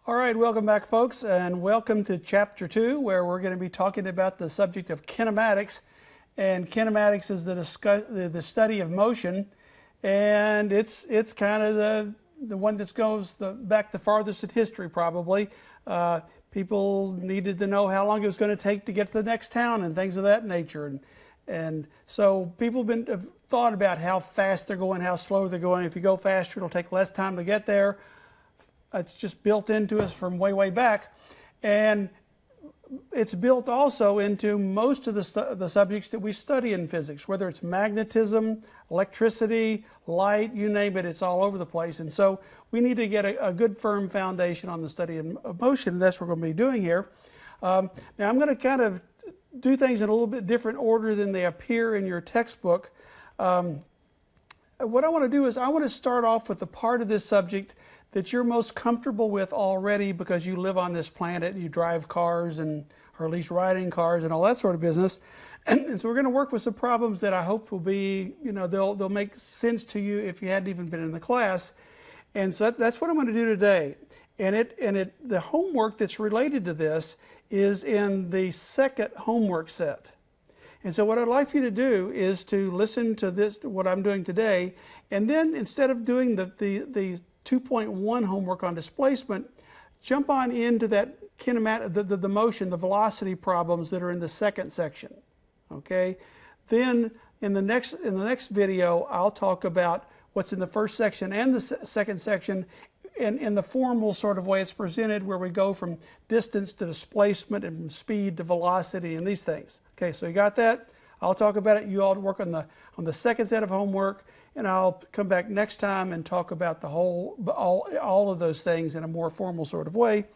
All right, welcome back, folks, and welcome to Chapter 2, where we're going to be talking about the subject of kinematics. And kinematics is the study of motion, and it's kind of the one that goes back the farthest in history, probably. People needed to know how long it was going to take to get to the next town and things of that nature. And so people have thought about how fast they're going, how slow they're going. If you go faster, it'll take less time to get there. It's just built into us from way back, and it's built also into most of the subjects that we study in physics, whether it's magnetism, electricity, light, you name it, it's all over the place. And so we need to get a good firm foundation on the study of motion, and that's what we're going to be doing here. Now I'm going to kind of do things in a little bit different order than they appear in your textbook. What I want to do is I want to start off with the part of this subject that you're most comfortable with already because you live on this planet, you drive cars, or at least ride in cars and all that sort of business. And so we're going to work with some problems that I hope will be, they'll make sense to you if you hadn't even been in the class. And so that's what I'm going to do today. And the homework that's related to this is in the second homework set. And so what I'd like you to do is to listen to this, what I'm doing today, and then instead of doing the 2.1 homework on displacement, jump on into that the motion, the velocity problems that are in the second section. Okay? Then in the next video, I'll talk about what's in the first section and the second section in the formal sort of way it's presented, where we go from distance to displacement and from speed to velocity and these things. Okay, so you got that? I'll talk about it. You all work on the second set of homework, and I'll come back next time and talk about all of those things in a more formal sort of way,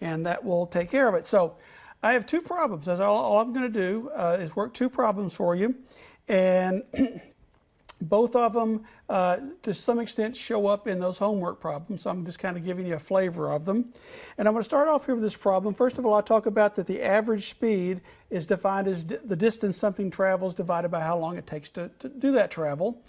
and that will take care of it. So I have two problems. That's all I'm going to do is work two problems for you, and both of them to some extent show up in those homework problems. So I'm just kind of giving you a flavor of them. And I'm going to start off here with this problem. First of all, I'll talk about that the average speed is defined as the distance something travels divided by how long it takes to do that travel.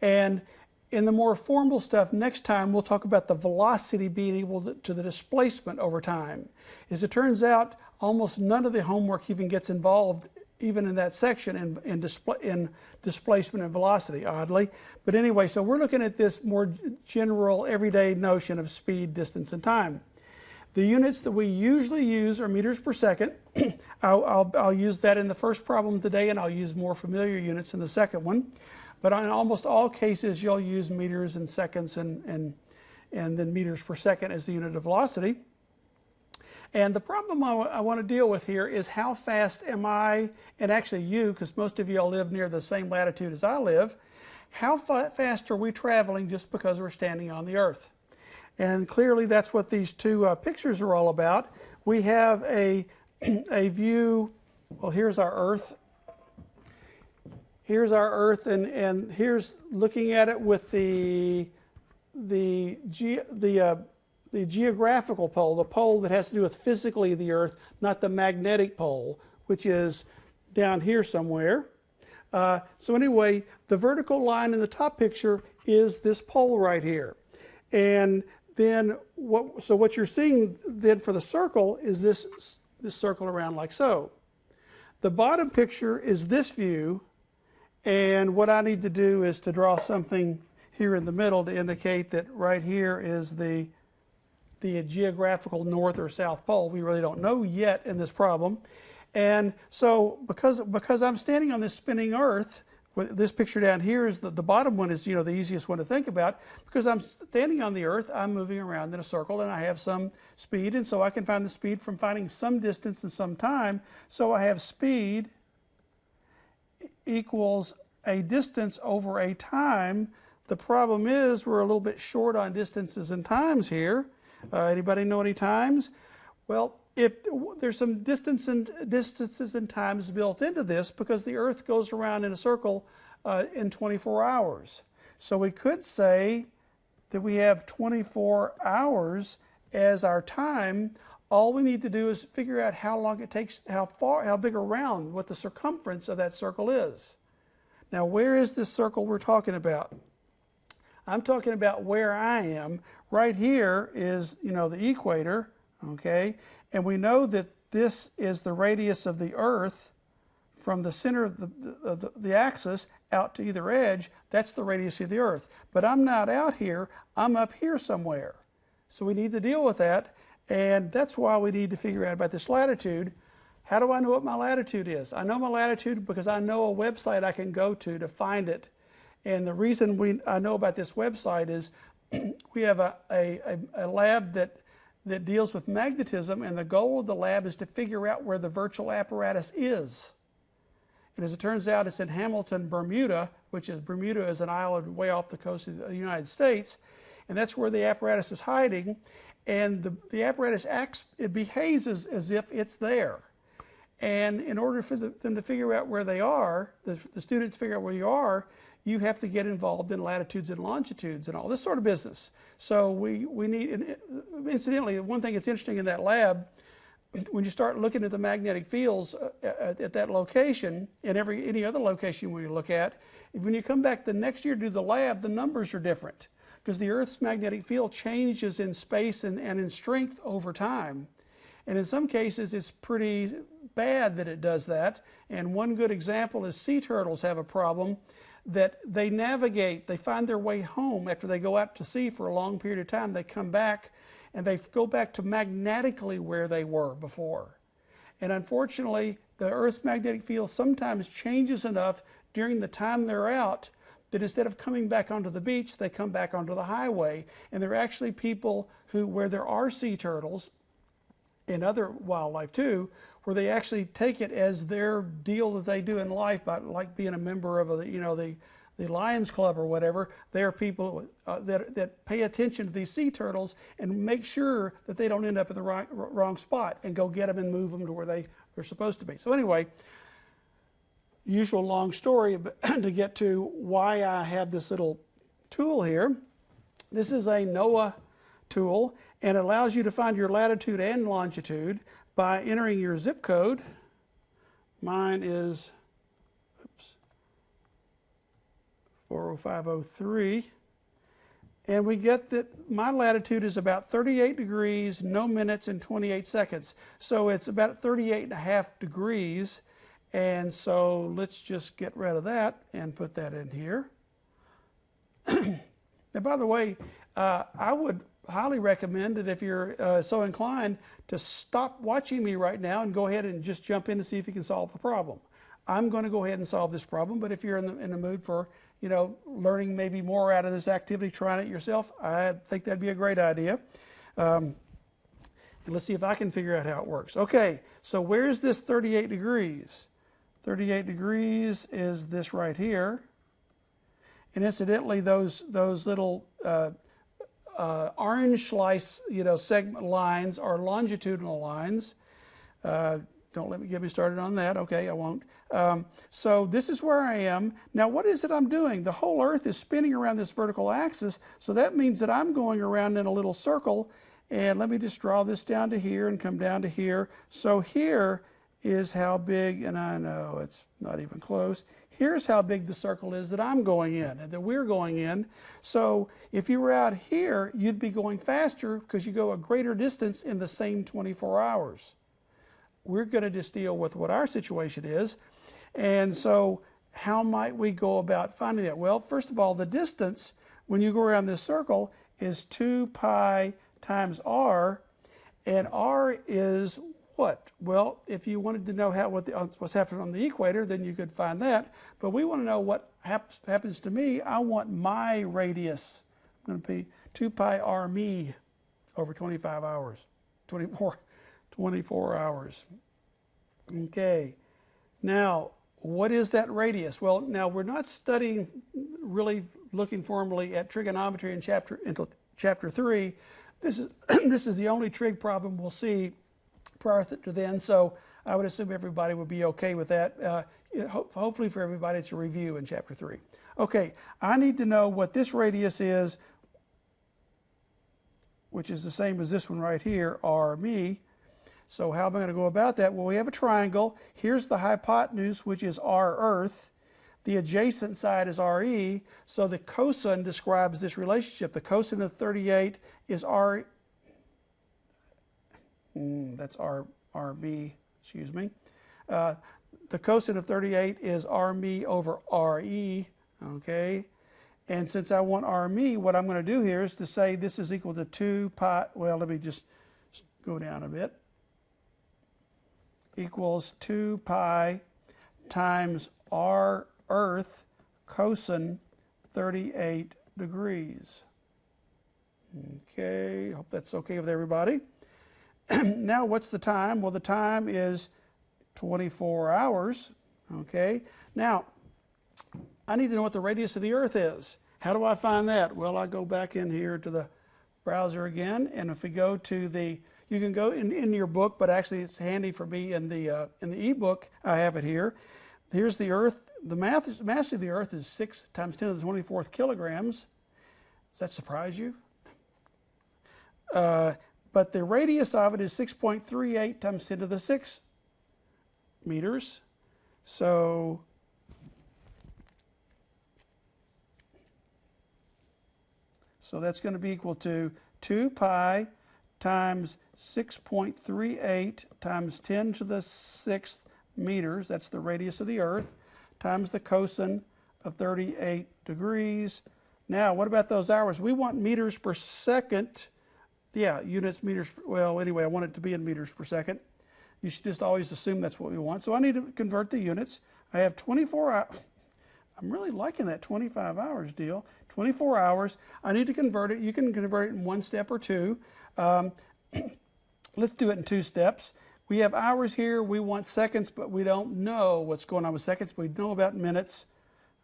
And in the more formal stuff, next time we'll talk about the velocity being equal to the displacement over time. As it turns out, almost none of the homework even gets involved even in that section in displacement and velocity, oddly. But anyway, so we're looking at this more general everyday notion of speed, distance, and time. The units that we usually use are meters per second. I'll use that in the first problem today, and I'll use more familiar units in the second one. But in almost all cases, you'll use meters and seconds and then meters per second as the unit of velocity. And the problem I want to deal with here is how fast am I, and actually you, because most of you all live near the same latitude as I live, how fast are we traveling just because we're standing on the Earth? And clearly that's what these two pictures are all about. We have a view, well, here's our Earth. Here's our Earth, and here's looking at it with the geographical pole, the pole that has to do with physically the Earth, not the magnetic pole, which is down here somewhere. So anyway, the vertical line in the top picture is this pole right here. And then what you're seeing then for the circle is this circle around like so. The bottom picture is this view, and what I need to do is to draw something here in the middle to indicate that right here is the geographical north or south pole. We really don't know yet in this problem. And so because I'm standing on this spinning Earth, this picture down here is the bottom one is the easiest one to think about. Because I'm standing on the Earth, I'm moving around in a circle and I have some speed, and so I can find the speed from finding some distance and some time. So I have speed equals a distance over a time. The problem is we're a little bit short on distances and times here. Anybody know any times? Well, if there's some distances and times built into this, because the Earth goes around in a circle in 24 hours. So we could say that we have 24 hours as our time. All we need to do is figure out how long it takes, how big around, what the circumference of that circle is. Now, where is this circle we're talking about? I'm talking about where I am right here is, the equator, okay? And we know that this is the radius of the Earth from the center of the axis out to either edge. That's the radius of the Earth. But I'm not out here, I'm up here somewhere. So we need to deal with that, and that's why we need to figure out about this latitude. How do I know what my latitude is? I know my latitude because I know a website I can go to find it. And the reason I know about this website is we have a lab that deals with magnetism, and the goal of the lab is to figure out where the virtual apparatus is. And as it turns out, it's in Hamilton, Bermuda, Bermuda is an island way off the coast of the United States, and that's where the apparatus is hiding. And the apparatus it behaves as if it's there. And in order for them to figure out where they are, the students figure out where you are, you have to get involved in latitudes and longitudes and all this sort of business. So we need, incidentally, one thing that's interesting in that lab, when you start looking at the magnetic fields at that location and any other location we look at, when you come back the next year to do the lab, the numbers are different because the Earth's magnetic field changes in space and in strength over time. And in some cases, it's pretty bad that it does that. And one good example is sea turtles have a problem that they find their way home after they go out to sea for a long period of time. They come back and they go back to magnetically where they were before. And unfortunately, the Earth's magnetic field sometimes changes enough during the time they're out that instead of coming back onto the beach, they come back onto the highway. And there are actually people where there are sea turtles and other wildlife too, where they actually take it as their deal that they do in life, like being a member of the Lions Club or whatever. They are people that pay attention to these sea turtles and make sure that they don't end up at the wrong spot and go get them and move them to where they're supposed to be. So anyway, usual long story to get to why I have this little tool here. This is a NOAA tool, and it allows you to find your latitude and longitude by entering your zip code. Mine is 40503. And we get that my latitude is about 38 degrees, no minutes, and 28 seconds. So it's about 38.5 degrees. And so let's just get rid of that and put that in here. Now, by the way, I would highly recommend that if you're so inclined to stop watching me right now and go ahead and just jump in to see if you can solve the problem. I'm going to go ahead and solve this problem, but if you're in the mood for learning maybe more out of this activity, trying it yourself, I think that'd be a great idea. Let's see if I can figure out how it works. Okay, so where's this 38 degrees? 38 degrees is this right here. And incidentally, those little orange slice, segment lines are longitudinal lines. Don't get me started on that. Okay, I won't. So this is where I am. Now, what is it I'm doing? The whole Earth is spinning around this vertical axis, so that means that I'm going around in a little circle. And let me just draw this down to here and come down to here. So here is how big, and I know it's not even close. Here's how big the circle is that I'm going in and that we're going in. So if you were out here, you'd be going faster because you go a greater distance in the same 24 hours. We're going to just deal with what our situation is. And so how might we go about finding that? Well, first of all, the distance when you go around this circle is 2 pi times r, and r is what? Well, if you wanted to know what's happening on the equator, then you could find that. But we want to know what happens to me. I want my radius. I'm going to be 2 pi r me over 25 hours, 24 hours. Okay. Now, what is that radius? Well, now we're not studying, really looking formally at trigonometry until chapter 3. This is the only trig problem we'll see prior to then, so I would assume everybody would be okay with that. Hopefully for everybody it's a review in chapter 3. Okay, I need to know what this radius is, which is the same as this one right here, r me. So how am I going to go about that? Well, we have a triangle. Here's the hypotenuse, which is r Earth. The adjacent side is RE, so the cosine describes this relationship. The cosine of 38 is that's RB, excuse me. The cosine of 38 is RMe over RE, okay? And since I want RMe, what I'm going to do here is to say this is equal to 2 pi, well, let me just go down a bit, equals 2 pi times R Earth cosine 38 degrees. Okay, hope that's okay with everybody. Now, what's the time? Well, the time is 24 hours, okay? Now, I need to know what the radius of the Earth is. How do I find that? Well, I go back in here to the browser again, and if we go to the, you can go in your book, but actually it's handy for me in the ebook. I have it here. Here's the Earth. The mass of the Earth is 6 times 10 to the 24th kilograms. Does that surprise you? But the radius of it is 6.38 times 10 to the 6 meters. So that's going to be equal to 2 pi times 6.38 times 10 to the 6th meters. That's the radius of the Earth, times the cosine of 38 degrees. Now, what about those hours? We want meters per second. Yeah, units, meters, well, anyway, I want it to be in meters per second. You should just always assume that's what we want. So I need to convert the units. I have 24 hours. I'm really liking that 25 hours deal. 24 hours. I need to convert it. You can convert it in one step or two. Let's do it in 2 steps. We have hours here. We want seconds, but we don't know what's going on with seconds. We know about minutes.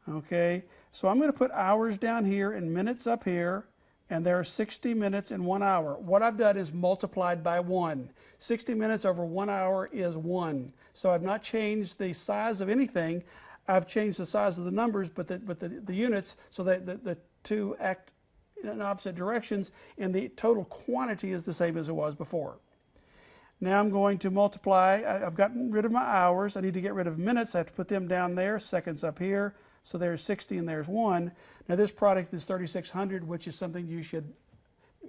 Okay, so I'm going to put hours down here and minutes up here. And there are 60 minutes in 1 hour. What I've done is multiplied by 1. 60 minutes over 1 hour is 1. So I've not changed the size of anything. I've changed the size of the numbers, but the units, so that the two act in opposite directions, and the total quantity is the same as it was before. Now I'm going to multiply. I've gotten rid of my hours. I need to get rid of minutes. I have to put them down there. Seconds up here. So there's 60 and there's 1. Now this product is 3600, which is something you should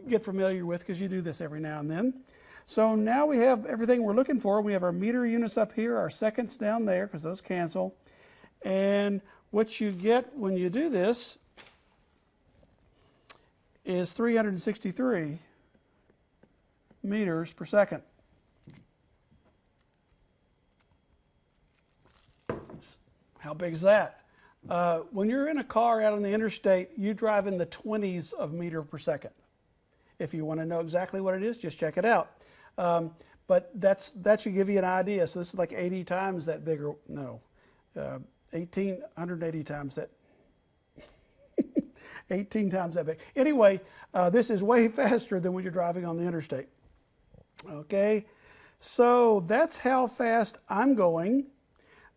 get familiar with because you do this every now and then. So now we have everything we're looking for. We have our meter units up here, our seconds down there because those cancel. And what you get when you do this is 363 meters per second. How big is that? When you're in a car out on the interstate, you drive in the 20s of meter per second. If you want to know exactly what it is, just check it out. But that should give you an idea. So this is like 80 times that bigger, no, 180 times that, 18 times that big. Anyway, this is way faster than when you're driving on the interstate. Okay, so that's how fast I'm going.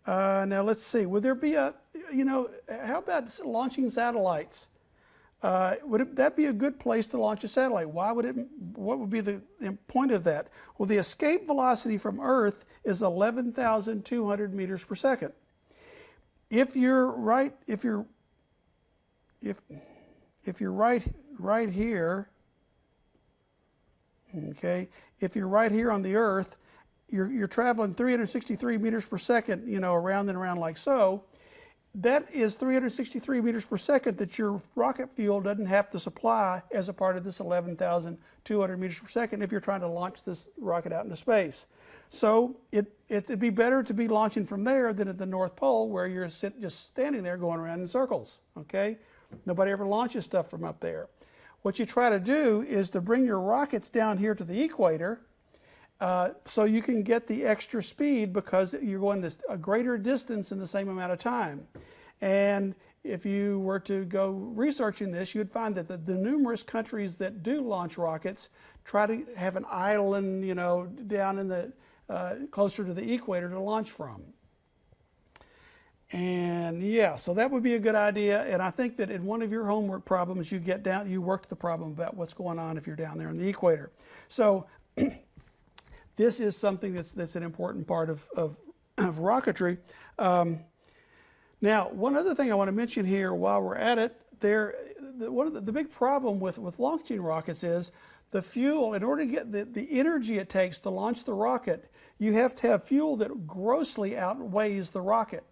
Now let's see, would there be a, how about launching satellites? Would that be a good place to launch a satellite? What would be the point of that? Well, the escape velocity from Earth is 11,200 meters per second. If you're right here, okay, if you're right here on the Earth, you're traveling 363 meters per second, around and around like so. That is 363 meters per second that your rocket fuel doesn't have to supply as a part of this 11,200 meters per second if you're trying to launch this rocket out into space. So it'd be better to be launching from there than at the North Pole where you're just standing there going around in circles, okay? Nobody ever launches stuff from up there. What you try to do is to bring your rockets down here to the equator so you can get the extra speed because you're going a greater distance in the same amount of time. And if you were to go researching this, you'd find that the numerous countries that do launch rockets try to have an island, down in the closer to the equator to launch from. And yeah, so that would be a good idea. And I think that in one of your homework problems, you worked the problem about what's going on if you're down there in the equator. So this is something that's an important part of rocketry. Now, one other thing I want to mention here while we're at it, one of the big problem with launching rockets is the fuel. In order to get the energy it takes to launch the rocket, you have to have fuel that grossly outweighs the rocket.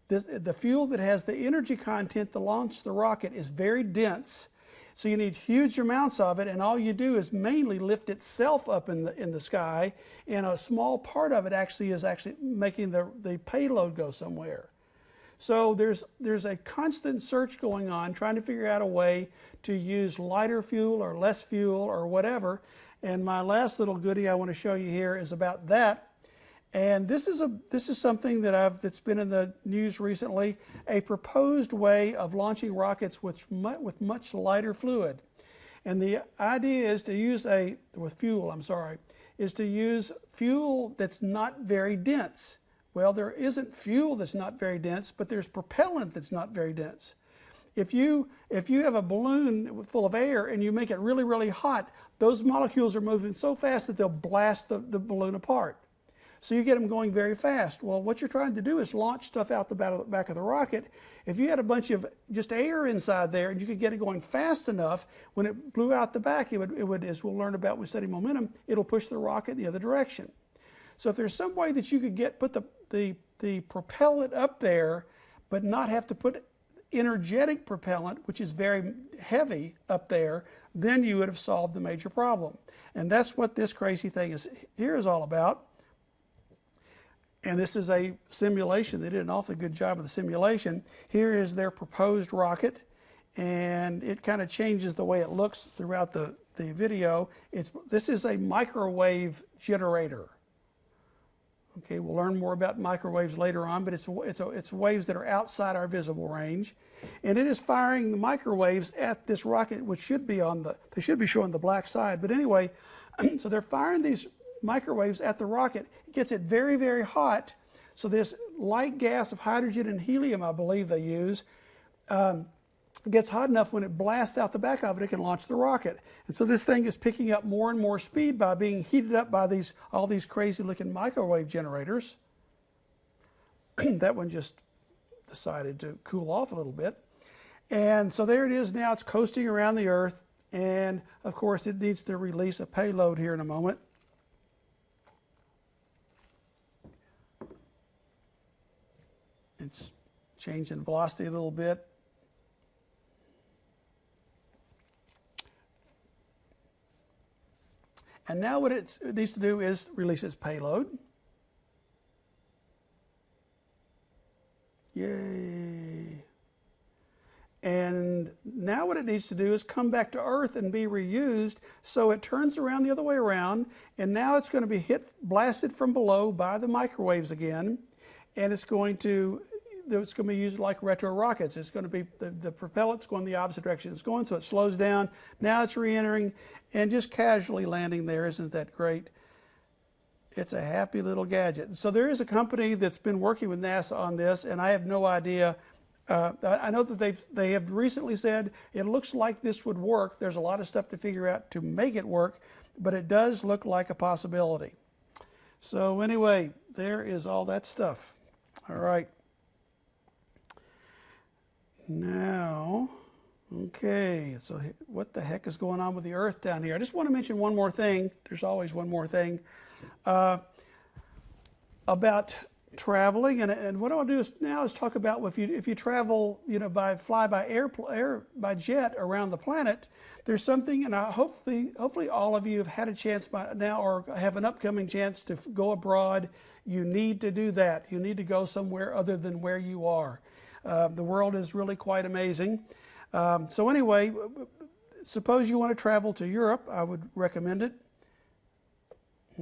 The fuel that has the energy content to launch the rocket is very dense, so you need huge amounts of it, and all you do is mainly lift itself up in the sky, and a small part of it is actually making the payload go somewhere. So there's a constant search going on, trying to figure out a way to use lighter fuel or less fuel or whatever. And my last little goodie I want to show you here is about that. And this is something that's been in the news recently, a proposed way of launching rockets with much lighter fluid. And the idea is to use is to use fuel that's not very dense. Well, there isn't fuel that's not very dense, but there's propellant that's not very dense. If you have a balloon full of air and you make it really, really hot, those molecules are moving so fast that they'll blast the balloon apart. So you get them going very fast. Well, what you're trying to do is launch stuff out the back of the rocket. If you had a bunch of just air inside there and you could get it going fast enough, when it blew out the back, it would, as we'll learn about with steady momentum, it'll push the rocket the other direction. So if there's some way that you could put the propellant up there, but not have to put energetic propellant, which is very heavy, up there, then you would have solved the major problem. And that's what this crazy thing is all about. And this is a simulation. They did an awfully good job of the simulation. Here is their proposed rocket, and it kind of changes the way it looks throughout the video. This is a microwave generator. Okay, we'll learn more about microwaves later on, but it's waves that are outside our visible range, and it is firing the microwaves at this rocket, which should be they should be showing the black side. But anyway, so they're firing these microwaves at the rocket. It gets it very, very hot. So this light gas of hydrogen and helium, I believe they use, gets hot enough when it blasts out the back of it, it can launch the rocket. And so this thing is picking up more and more speed by being heated up by all these crazy looking microwave generators. That one just decided to cool off a little bit. And so there it is now. It's coasting around the Earth. And of course it needs to release a payload here in a moment. It's changing velocity a little bit. And now what it needs to do is release its payload. Yay. And now what it needs to do is come back to Earth and be reused. So it turns around the other way around, and now it's going to be blasted from below by the microwaves again, and it's going to be used like retro rockets. It's going to be the propellant's going the opposite direction it's going, so it slows down. Now it's re-entering and just casually landing there. Isn't that great? It's a happy little gadget. So there is a company that's been working with NASA on this, and I have no idea. I know that they have recently said it looks like this would work. There's a lot of stuff to figure out to make it work, but it does look like a possibility. So anyway, there is all that stuff. All right. Now, okay, so what the heck is going on with the Earth down here? I just want to mention one more thing. There's always one more thing about traveling, and what I want to do now is talk about if you travel, fly by jet around the planet. There's something, and hopefully all of you have had a chance by now, or have an upcoming chance to go abroad. You need to do that. You need to go somewhere other than where you are. The world is really quite amazing. So anyway, suppose you want to travel to Europe. I would recommend it.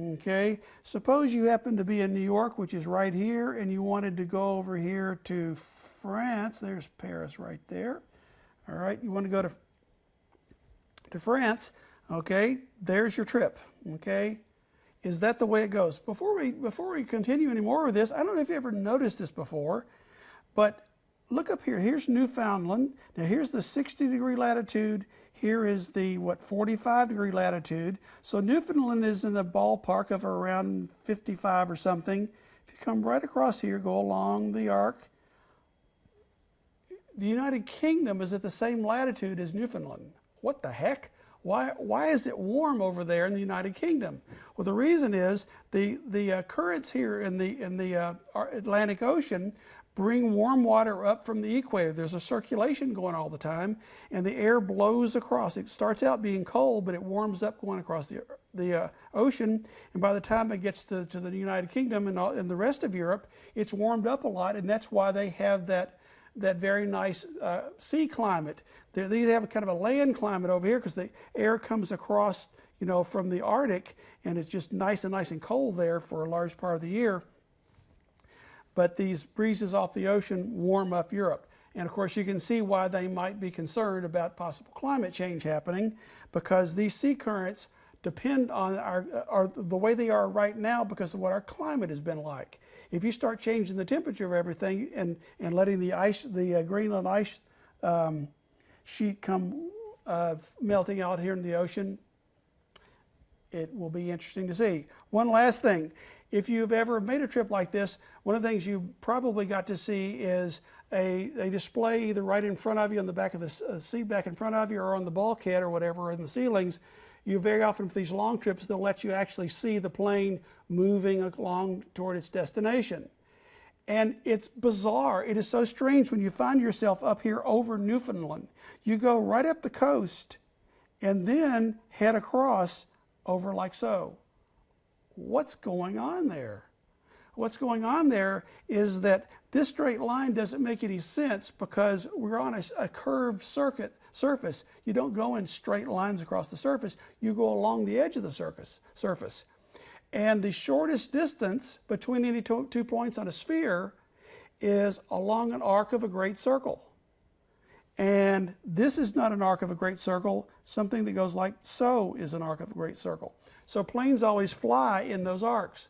Okay, suppose you happen to be in New York, which is right here, and you wanted to go over here to France. There's Paris right there. All right, you want to go to France. Okay, there's your trip. Okay, is that the way it goes? Before we continue any more with this, I don't know if you ever noticed this before, but look up here. Here's Newfoundland. Now here's the 60-degree latitude. Here is the 45-degree latitude. So Newfoundland is in the ballpark of around 55 or something. If you come right across here, go along the arc, the United Kingdom is at the same latitude as Newfoundland. What the heck? Why is it warm over there in the United Kingdom? Well, the reason is the currents here in the Atlantic Ocean bring warm water up from the equator. There's a circulation going all the time, and the air blows across. It starts out being cold, but it warms up going across the ocean, and by the time it gets to the United Kingdom and the rest of Europe, it's warmed up a lot, and that's why they have that very nice sea climate. They have a kind of a land climate over here because the air comes across, from the Arctic, and it's just nice and cold there for a large part of the year. But these breezes off the ocean warm up Europe. And of course, you can see why they might be concerned about possible climate change happening, because these sea currents depend on the way they are right now because of what our climate has been like. If you start changing the temperature of everything and letting the Greenland ice sheet come melting out here in the ocean, it will be interesting to see. One last thing. If you've ever made a trip like this, one of the things you probably got to see is a display either right in front of you on the back of the seat back in front of you, or on the bulkhead or whatever in the ceilings. You very often, for these long trips, they'll let you actually see the plane moving along toward its destination. And it's bizarre. It is so strange when you find yourself up here over Newfoundland. You go right up the coast and then head across over like so. What's going on there? What's going on there is that this straight line doesn't make any sense because we're on a curved surface. You don't go in straight lines across the surface. You go along the edge of the surface. And the shortest distance between any two points on a sphere is along an arc of a great circle. And this is not an arc of a great circle. Something that goes like so is an arc of a great circle. So planes always fly in those arcs.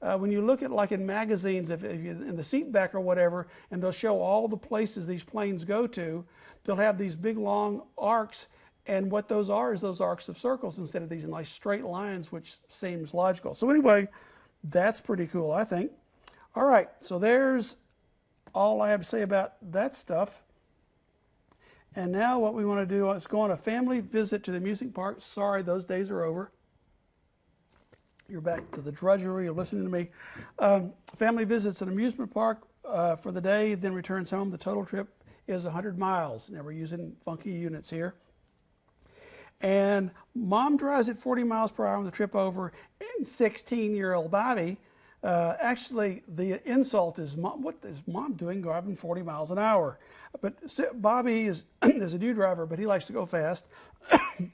When you look at, like in magazines, if you in the seat back or whatever, and they'll show all the places these planes go to, they'll have these big long arcs, and what those are is those arcs of circles instead of these nice straight lines, which seems logical. So anyway, that's pretty cool, I think. All right, so there's all I have to say about that stuff. And now what we want to do is go on a family visit to the amusement park. Sorry, those days are over. You're back to the drudgery of listening to me. Family visits an amusement park for the day, then returns home. The total trip is 100 miles. Now we're using funky units here. And Mom drives at 40 miles per hour on the trip over, and 16-year-old Bobby, actually the insult is, Mom, what is Mom doing driving 40 miles an hour? But Bobby is a new driver, but he likes to go fast.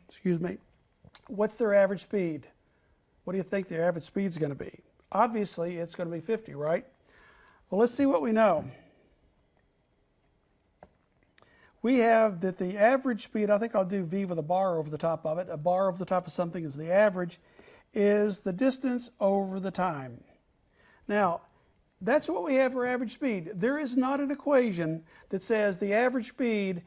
Excuse me. What's their average speed? What do you think their average speed is going to be? Obviously, it's going to be 50, right? Well, let's see what we know. We have that the average speed, I think I'll do V with a bar over the top of it. A bar over the top of something is the average, is the distance over the time. Now, that's what we have for average speed. There is not an equation that says the average speed,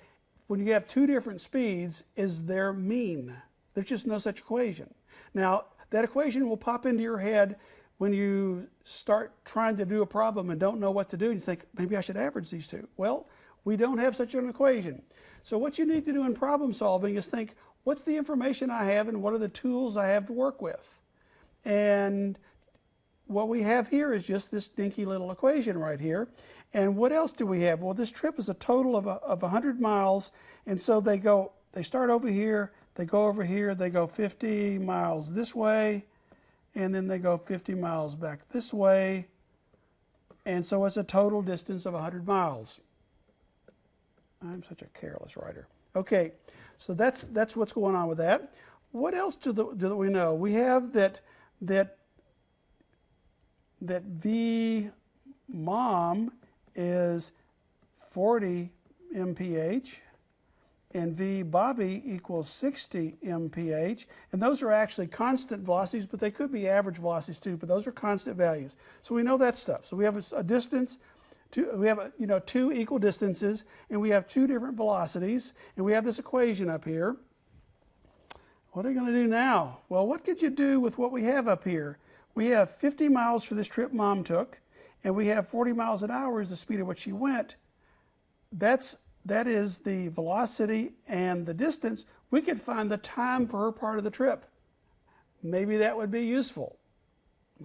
when you have two different speeds, is their mean. There's just no such equation. Now, that equation will pop into your head when you start trying to do a problem and don't know what to do. You think, maybe I should average these two. Well, we don't have such an equation. So what you need to do in problem solving is think, what's the information I have and what are the tools I have to work with? And what we have here is just this dinky little equation right here. And what else do we have? Well, this trip is a total of 100 miles. And so they start over here, they go over here, they go 50 miles this way, and then they go 50 miles back this way. And so it's a total distance of 100 miles. I'm such a careless writer. Okay, so that's what's going on with that. What else do we know? We have that V mom is 40 mph, and V Bobby equals 60 mph, and those are actually constant velocities, but they could be average velocities too, but those are constant values. So we know that stuff. So we have a distance, we have two equal distances, and we have two different velocities, and we have this equation up here. What are we going to do now? Well, what could you do with what we have up here? We have 50 miles for this trip Mom took, and we have 40 miles an hour is the speed at which she went. That's that is the velocity and the distance, we could find the time for her part of the trip. Maybe that would be useful.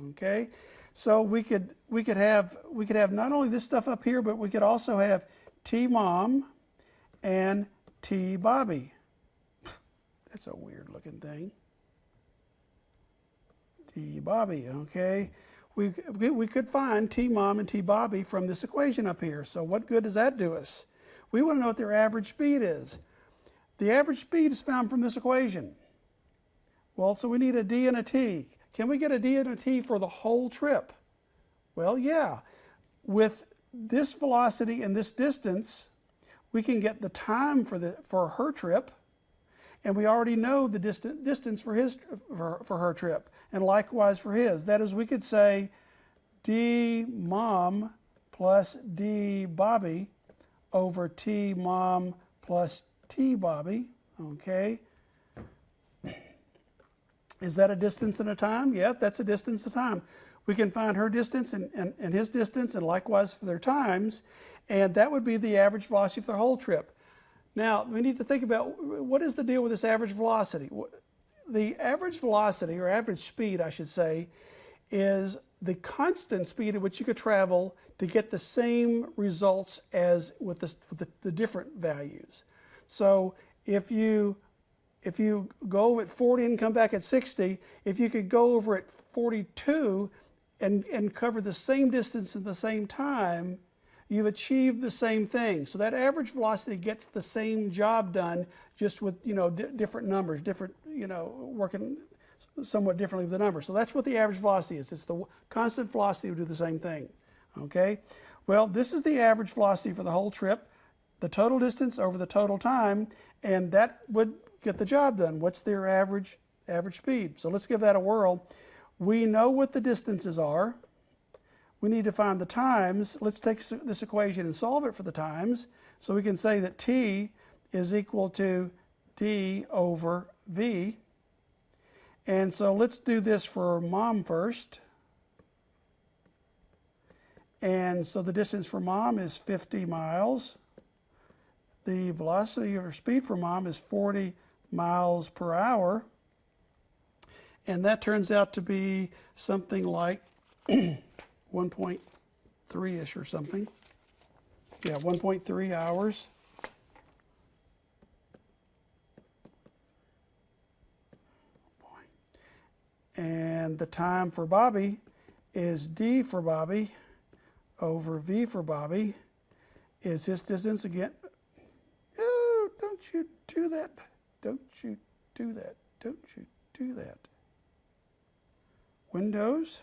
Okay, so we could have not only this stuff up here, but we could also have T mom and T Bobby. That's a weird looking thing. T Bobby, okay. We could find T mom and T Bobby from this equation up here. So what good does that do us? We want to know what their average speed is. The average speed is found from this equation. Well, so we need a D and a T. Can we get a D and a T for the whole trip? Well, yeah. With this velocity and this distance, we can get the time for her trip, and we already know the distance for her trip, and likewise for his. That is, we could say D mom plus D Bobby over T mom plus T Bobby. Okay. Is that a distance and a time? Yep, that's a distance and a time. We can find her distance and his distance, and likewise for their times, and that would be the average velocity for the whole trip. Now, we need to think about what is the deal with this average velocity. The average velocity, or average speed, I should say, is the constant speed at which you could travel to get the same results as with the different values. So if you go over at 40 and come back at 60, if you could go over at 42 and cover the same distance at the same time, you've achieved the same thing. So that average velocity gets the same job done, just with different numbers, working somewhat differently with the numbers. So that's what the average velocity is. It's the constant velocity to do the same thing. Okay. Well, this is the average velocity for the whole trip, the total distance over the total time, and that would get the job done. What's their average speed? So let's give that a whirl. We know what the distances are. We need to find the times. Let's take this equation and solve it for the times. So we can say that T is equal to D over V. And so let's do this for mom first. And so the distance for mom is 50 miles. The velocity or speed for mom is 40 miles per hour. And that turns out to be something like 1.3-ish or something. Yeah, 1.3 hours. And the time for Bobby is D for Bobby over V for Bobby is his distance again. Oh, don't you do that. Don't you do that. Don't you do that. Windows.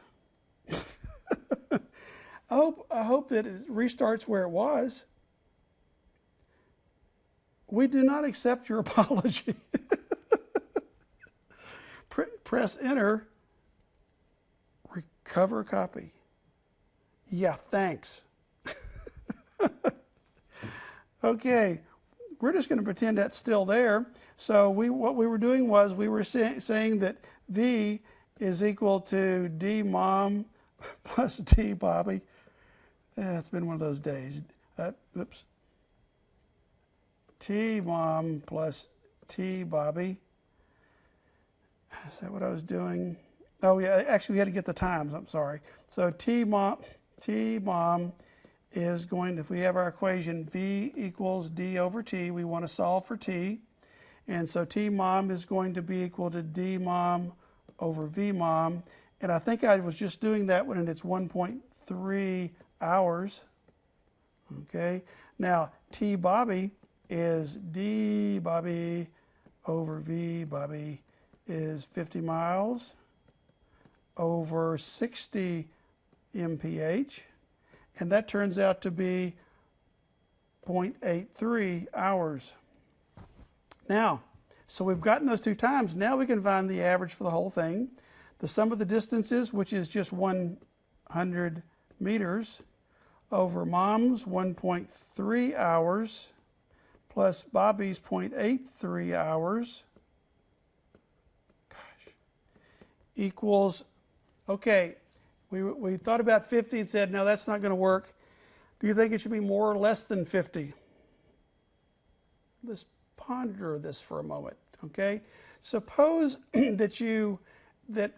I hope that it restarts where it was. We do not accept your apology. Press enter. Recover copy. Yeah, thanks. Okay, we're just going to pretend that's still there. So what we were doing was we were saying that V is equal to D mom plus D Bobby. It's been one of those days. Oops. T mom plus T Bobby. Is that what I was doing? Oh yeah, actually we had to get the times. I'm sorry. So T mom is going, if we have our equation V equals D over T, we want to solve for T. And so T mom is going to be equal to D mom over V mom. And I think I was just doing that when it's 1.3 hours. Okay. Now T Bobby is D Bobby over V Bobby is 50 miles over 60 mph. And that turns out to be 0.83 hours. Now, so we've gotten those two times. Now we can find the average for the whole thing. The sum of the distances, which is just 100 meters, over mom's 1.3 hours, plus Bobby's 0.83 hours, equals, okay, we thought about 50 and said, no, that's not going to work. Do you think it should be more or less than 50? let's ponder this for a moment, okay? Suppose that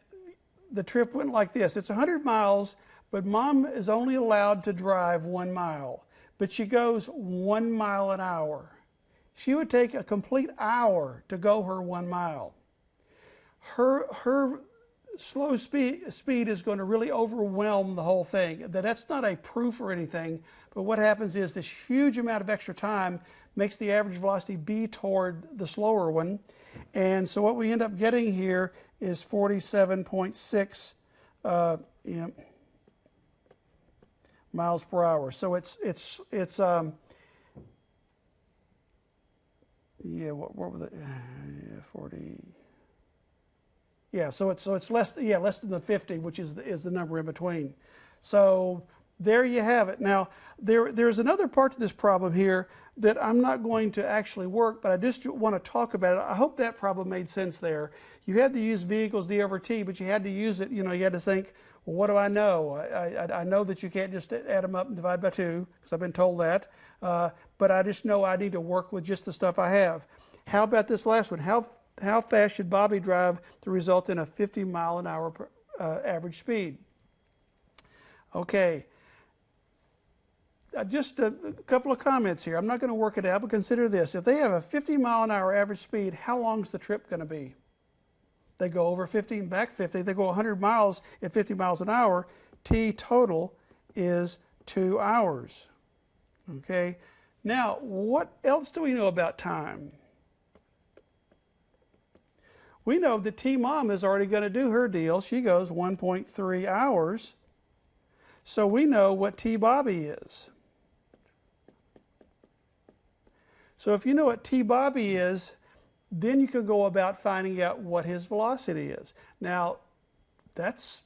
the trip went like this. It's 100 miles, but Mom is only allowed to drive 1 mile, but she goes 1 mile an hour. She would take a complete hour to go her 1 mile. Her slow speed is going to really overwhelm the whole thing. That's not a proof or anything, but what happens is this huge amount of extra time makes the average velocity be toward the slower one. And so what we end up getting here is 47.6 miles per hour. So it's what was it? 40. Yeah, so it's less than the 50, which is the number in between. So there you have it. Now there's another part to this problem here that I'm not going to actually work, but I just want to talk about it. I hope that problem made sense there. You had to use V equals D over T, but you had to use it. You had to think, well, what do I know? I know that you can't just add them up and divide by 2 because I've been told that. But I just know I need to work with just the stuff I have. How about this last one? How fast should Bobby drive to result in a 50 mile an hour average speed? Okay. Just a couple of comments here. I'm not going to work it out, but consider this. If they have a 50 mile an hour average speed, how long is the trip going to be? They go over 50 and back 50. They go 100 miles at 50 miles an hour. T total is 2 hours. Okay. Now, what else do we know about time? We know that T-Mom is already going to do her deal. She goes 1.3 hours. So we know what T-Bobby is. So if you know what T-Bobby is, then you can go about finding out what his velocity is. Now, that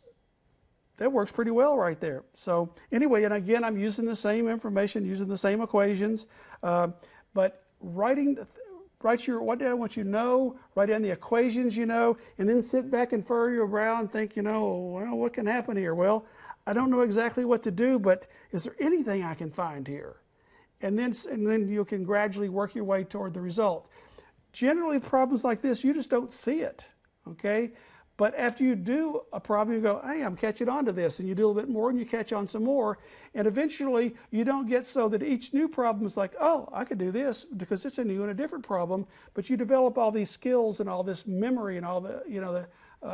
works pretty well right there. So anyway, and again, I'm using the same information, using the same equations, but write down what you know, write down the equations you know, and then sit back and furrow your brow and think, well, what can happen here? Well, I don't know exactly what to do, but is there anything I can find here? And then you can gradually work your way toward the result. Generally, with problems like this, you just don't see it, okay? But after you do a problem, you go, hey, I'm catching on to this, and you do a little bit more, and you catch on some more, and eventually you don't get so that each new problem is like, oh, I could do this because it's a new and a different problem, but you develop all these skills and all this memory and all the,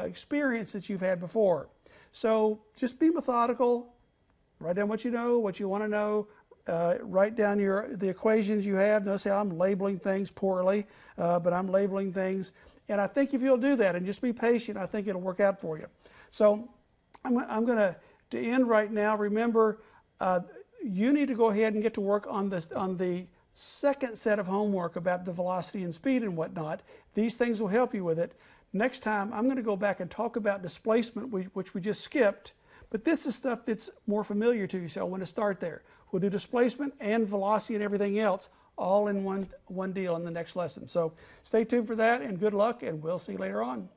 experience that you've had before. So just be methodical, write down what you know, what you want to know, write down the equations you have. Notice how I'm labeling things poorly, but I'm labeling things. And I think if you'll do that and just be patient, I think it'll work out for you. So I'm going to end right now. Remember, you need to go ahead and get to work on the second set of homework about the velocity and speed and whatnot. These things will help you with it. Next time, I'm going to go back and talk about displacement, which we just skipped. But this is stuff that's more familiar to you, so I want to start there. We'll do displacement and velocity and everything else all in one deal in the next lesson. So stay tuned for that, and good luck, and we'll see you later on.